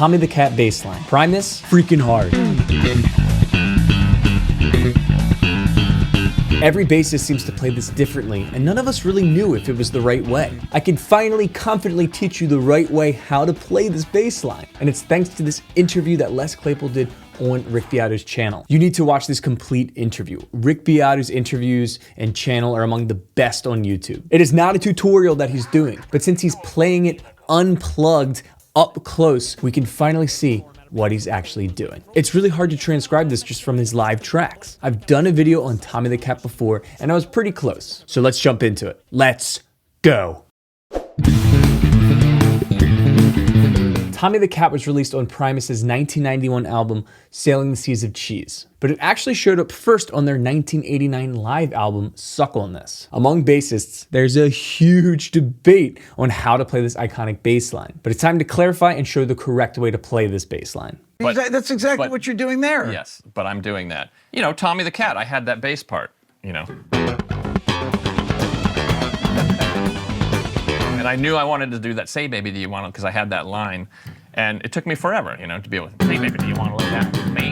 Tommy the Cat bass line. Primus, freaking hard. Every bassist seems to play this differently, and none of us really knew if it was the right way. I can finally confidently teach you the right way how to play this bass line, and it's thanks to this interview that Les Claypool did on Rick Beato's channel. You need to watch this complete interview. Rick Beato's interviews and channel are among the best on YouTube. It is not a tutorial that he's doing, but since he's playing it unplugged, up close, we can finally see what he's actually doing. It's really hard to transcribe this just from his live tracks. I've done a video on Tommy the Cat before, and I was pretty close. So let's jump into it. Let's go. Tommy the Cat was released on Primus's 1991 album, Sailing the Seas of Cheese, but it actually showed up first on their 1989 live album, Suck on This. Among bassists, there's a huge debate on how to play this iconic bass line, but it's time to clarify and show the correct way to play this bass line. That's exactly what you're doing there. Yes, but I'm doing that. You know, Tommy the Cat, I had that bass part, you know. And I knew I wanted to do that "Say Baby, Do You Want to," because I had that line. And it took me forever, you know, to be able to say, "Baby, do you want to lay down with me?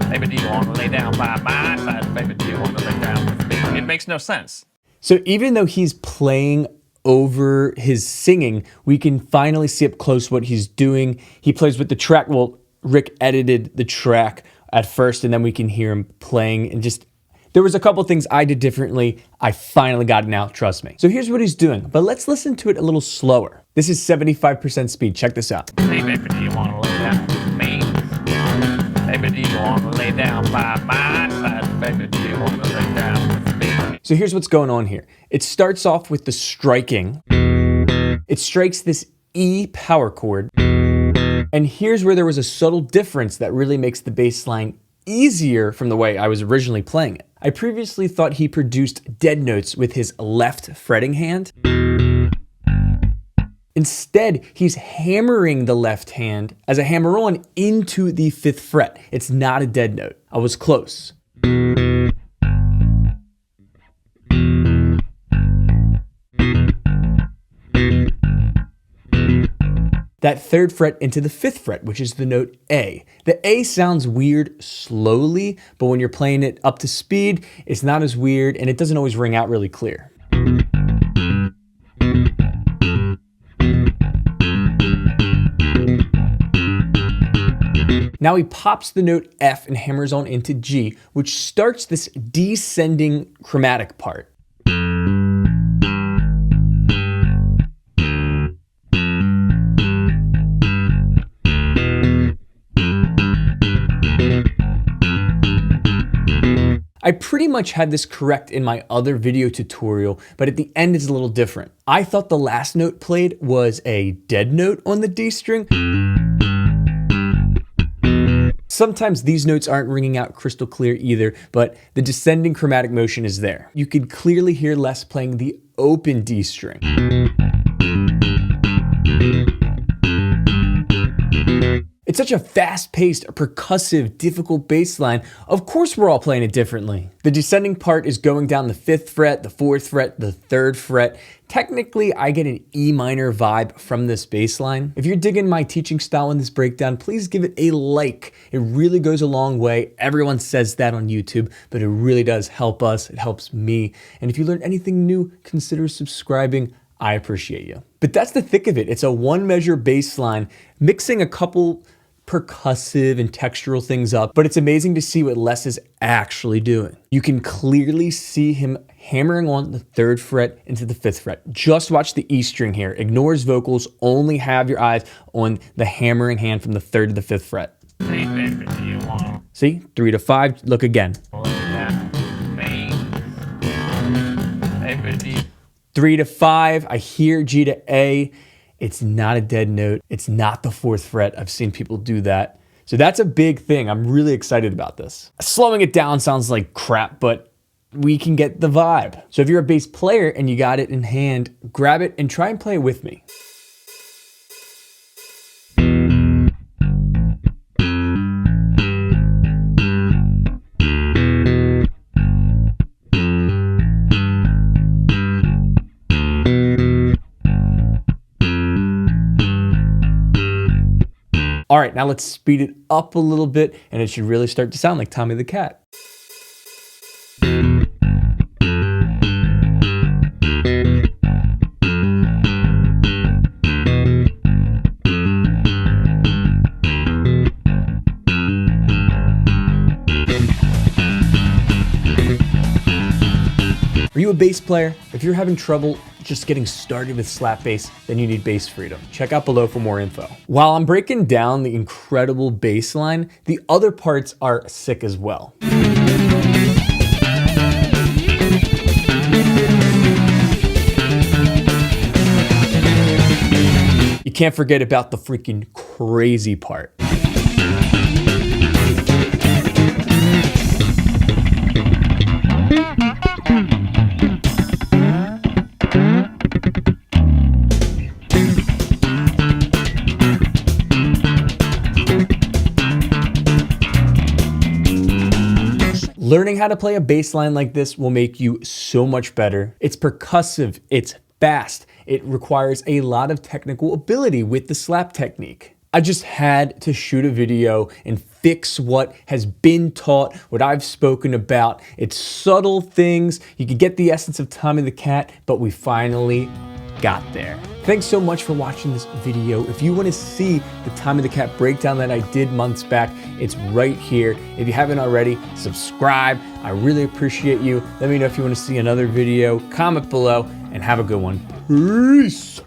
Baby, do you want to lay down by my side? Baby, do you want to lay down with me?" It makes no sense. So even though he's playing over his singing, we can finally see up close what he's doing. He plays with the track. Well, Rick edited the track at first, and then we can hear him playing, and just there was a couple things I did differently. I finally got it now, trust me. So here's what he's doing, but let's listen to it a little slower. This is 75% speed. Check this out. Hey, baby, do you want to lay down with me? Baby, do you want to lay down by my side? Baby, do you want to lay down with me? So here's what's going on here. It starts off with the striking. It strikes this E power chord. And here's where there was a subtle difference that really makes the bass line easier from the way I was originally playing it. I previously thought he produced dead notes with his left fretting hand. Instead, he's hammering the left hand as a hammer-on into the 5th fret. It's not a dead note. I was close. That 3rd fret into the 5th fret, which is the note A. The A sounds weird slowly, but when you're playing it up to speed, it's not as weird and it doesn't always ring out really clear. Now he pops the note F and hammers on into G, which starts this descending chromatic part. I pretty much had this correct in my other video tutorial, but at the end it's a little different. I thought the last note played was a dead note on the D string. Sometimes these notes aren't ringing out crystal clear either, but the descending chromatic motion is there. You could clearly hear Les playing the open D string. It's such a fast-paced, percussive, difficult bass line. Of course we're all playing it differently. The descending part is going down the 5th fret, the 4th fret, the 3rd fret. Technically, I get an E minor vibe from this bass line. If you're digging my teaching style in this breakdown, please give it a like. It really goes a long way. Everyone says that on YouTube, but it really does help us. It helps me. And if you learned anything new, consider subscribing. I appreciate you. But that's the thick of it. It's a one-measure bass line, mixing a couple percussive and textural things up, but it's amazing to see what Les is actually doing. You can clearly see him hammering on the 3rd fret into the 5th fret. Just watch the E string here. Ignore his vocals, only have your eyes on the hammering hand from the 3rd to the 5th fret. Hey, baby, do you want See, 3 to 5, look again. to lay down with me? Baby, do you 3 to 5, I hear G to A. It's not a dead note. It's not the 4th fret. I've seen people do that. So that's a big thing. I'm really excited about this. Slowing it down sounds like crap, but we can get the vibe. So if you're a bass player and you got it in hand, grab it and try and play it with me. All right, now let's speed it up a little bit and it should really start to sound like Tommy the Cat. Are you a bass player? If you're having trouble just getting started with slap bass, then you need Bass Freedom. Check out below for more info. While I'm breaking down the incredible bass line, the other parts are sick as well. You can't forget about the freaking crazy part. Learning how to play a bass line like this will make you so much better. It's percussive, it's fast, it requires a lot of technical ability with the slap technique. I just had to shoot a video and fix what has been taught, what I've spoken about. It's subtle things. You can get the essence of Tommy the Cat, but we finally got there. Thanks so much for watching this video. If you want to see the Tommy the Cat breakdown that I did months back, it's right here. If you haven't already, subscribe. I really appreciate you. Let me know if you want to see another video. Comment below and have a good one. Peace.